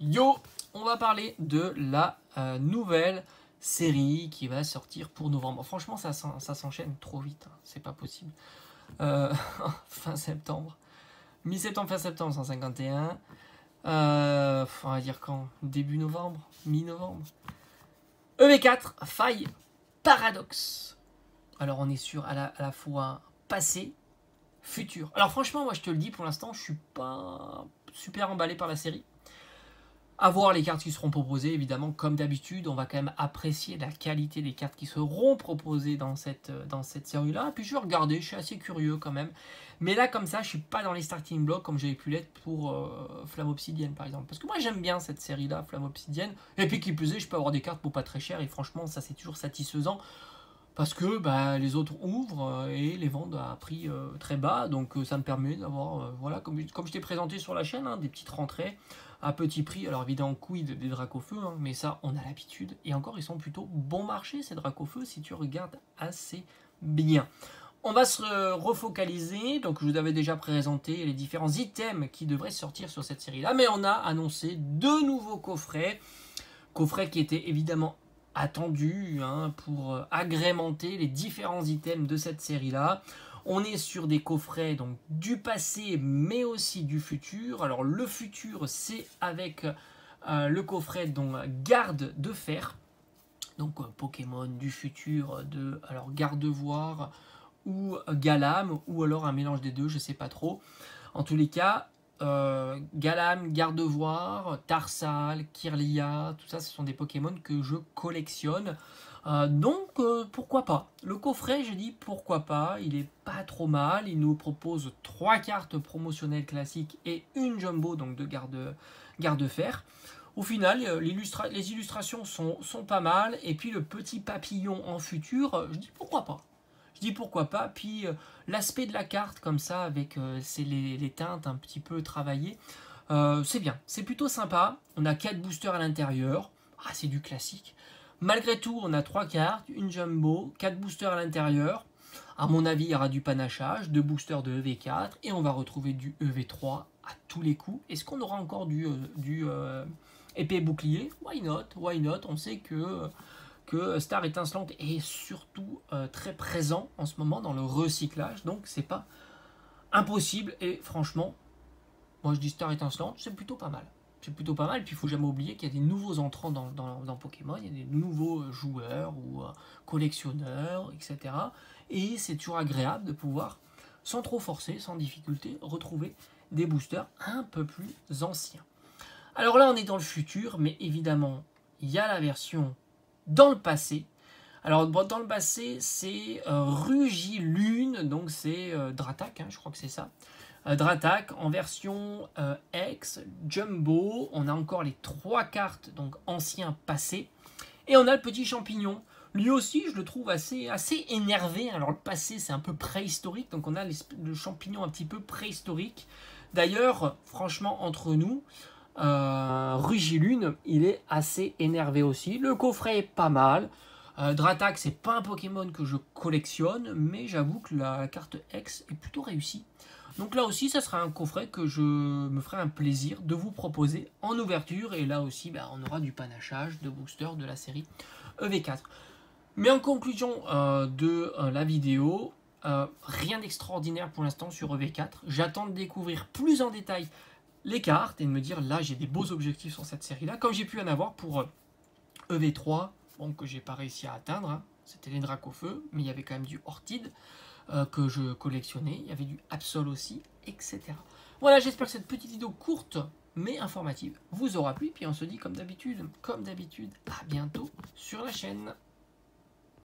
Yo, on va parler de la nouvelle série qui va sortir pour novembre. Franchement, ça s'enchaîne trop vite, hein. C'est pas possible. Fin septembre. Mi-septembre, fin septembre, 151. On va dire quand? Début novembre? Mi-novembre? EV4, faille, paradoxe. Alors on est sur à la fois passé, futur. Alors franchement, moi je te le dis, pour l'instant, je suis pas super emballé par la série. À voir les cartes qui seront proposées, évidemment, comme d'habitude, on va quand même apprécier la qualité des cartes qui seront proposées dans cette série-là. Puis je vais regarder, je suis assez curieux quand même. Mais là, comme ça, je suis pas dans les starting blocks comme j'avais pu l'être pour Flamme Obsidienne, par exemple. Parce que moi, j'aime bien cette série-là, Flamme Obsidienne. Et puis, qui plus est, je peux avoir des cartes pour pas très cher. Et franchement, ça, c'est toujours satisfaisant. Parce que bah, les autres ouvrent et les vendent à prix très bas. Donc, ça me permet d'avoir, voilà, comme je t'ai présenté sur la chaîne, hein, des petites rentrées à petit prix. Alors évidemment, quid des Dracofeu, hein, mais ça, on a l'habitude. Et encore, ils sont plutôt bon marché, ces Dracofeu, si tu regardes assez bien. On va se refocaliser. Donc, je vous avais déjà présenté les différents items qui devraient sortir sur cette série-là. Mais on a annoncé deux nouveaux coffrets. Coffrets qui étaient évidemment attendus hein, pour agrémenter les différents items de cette série-là. On est sur des coffrets donc du passé mais aussi du futur. Alors le futur c'est avec le coffret donc Garde de Fer. Donc Pokémon du futur de alors Gardevoir ou Galam ou alors un mélange des deux, je sais pas trop. En tous les cas, Galam, Gardevoir, Tarsal, Kirlia, tout ça ce sont des Pokémon que je collectionne. Donc pourquoi pas. Le coffret, je dis pourquoi pas, il est pas trop mal. Il nous propose 3 cartes promotionnelles classiques et une jumbo donc de garde-fer. Au final, les illustrations sont pas mal. Et puis le petit papillon en futur, je dis pourquoi pas. Je dis pourquoi pas. Puis l'aspect de la carte comme ça avec les teintes un petit peu travaillées, c'est bien. C'est plutôt sympa. On a 4 boosters à l'intérieur. Ah, c'est du classique. Malgré tout, on a 3 cartes, une jumbo, 4 boosters à l'intérieur. À mon avis, il y aura du panachage, 2 boosters de EV4 et on va retrouver du EV3 à tous les coups. Est-ce qu'on aura encore du épée bouclier? Why not? Why not? On sait que Star Étincelante est surtout très présent en ce moment dans le recyclage, donc c'est pas impossible. Et franchement, moi je dis Star Étincelante, c'est plutôt pas mal. C'est plutôt pas mal, puis il ne faut jamais oublier qu'il y a des nouveaux entrants dans Pokémon, il y a des nouveaux joueurs ou collectionneurs, etc. Et c'est toujours agréable de pouvoir, sans trop forcer, sans difficulté, retrouver des boosters un peu plus anciens. Alors là, on est dans le futur, mais évidemment, il y a la version dans le passé. Alors, dans le passé, c'est Rugilune, donc c'est Dratak, hein, je crois que c'est ça. Dratak en version X, Jumbo. On a encore les 3 cartes, donc anciens passés. Et on a le petit champignon. Lui aussi, je le trouve assez énervé. Alors, le passé, c'est un peu préhistorique. Donc, on a le champignon un petit peu préhistorique. D'ailleurs, franchement, entre nous, Rugilune, il est assez énervé aussi. Le coffret est pas mal. Dratak, c'est pas un Pokémon que je collectionne, mais j'avoue que la carte X est plutôt réussie. Donc là aussi, ça sera un coffret que je me ferai un plaisir de vous proposer en ouverture. Et là aussi, bah, on aura du panachage de boosters de la série EV4. Mais en conclusion de la vidéo, rien d'extraordinaire pour l'instant sur EV4. J'attends de découvrir plus en détail les cartes et de me dire là j'ai des beaux objectifs sur cette série là, comme j'ai pu en avoir pour EV3, bon, que j'ai pas réussi à atteindre, hein. C'était les Dracofeu, mais il y avait quand même du Ortide que je collectionnais, il y avait du Absol aussi, etc. Voilà, j'espère que cette petite vidéo courte mais informative vous aura plu, puis on se dit comme d'habitude, à bientôt sur la chaîne.